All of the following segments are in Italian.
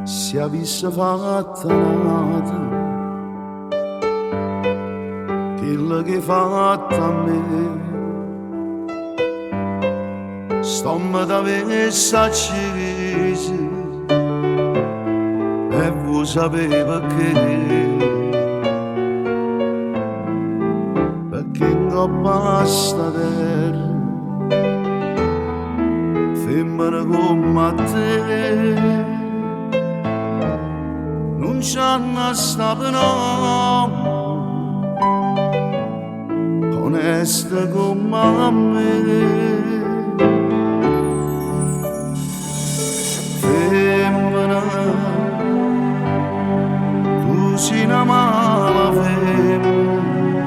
se avesse fatta nata quello che hai fatto a me, stomma t'avesse accesa e vuoi sapere perché in coppa a sta terra femmina come te non c'hanno stato no onesta come me. Femmina, tu sei una mala femmina,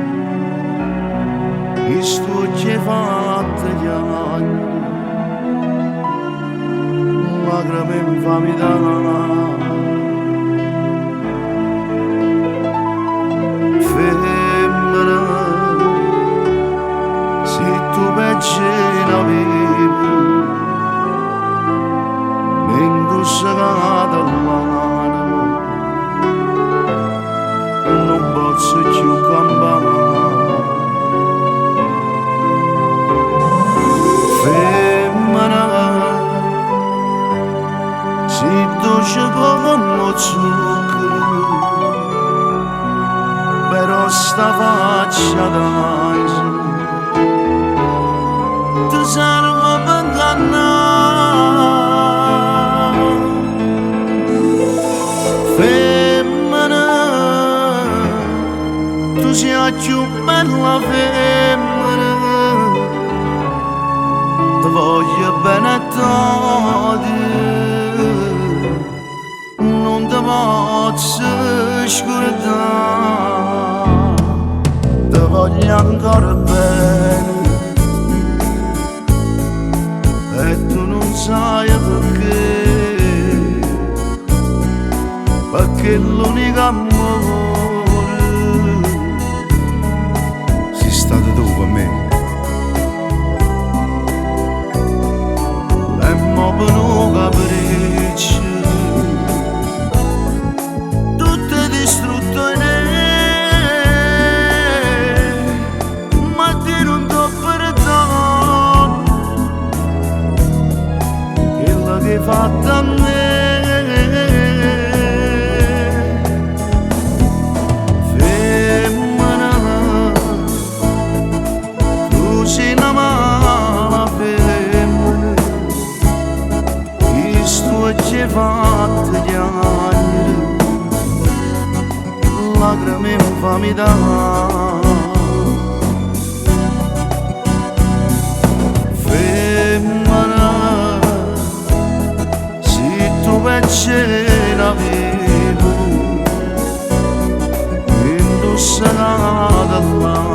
questo ci hai fatto gli anni, lacrime in famità. Pagina viva indossata all'anima non posso più campare. Femmina si dolce come zucchero però sta faccia d'ansia serve per ingannare. Femmina, tu sei la più bella femmina, ti voglio bene tanto, non ti posso scordare, ti voglio ancora bene. E tu non sai perché l'unico amore sei stato tu per me. E mo per un capriccio tutto è distrutto in me, ma ti non t'ho perdono che hai fatto a me. Femmina, tu sei una mala femmina, questo ci hai fatto gli anni, lacrime in famità. Pagina viva indossata all'anima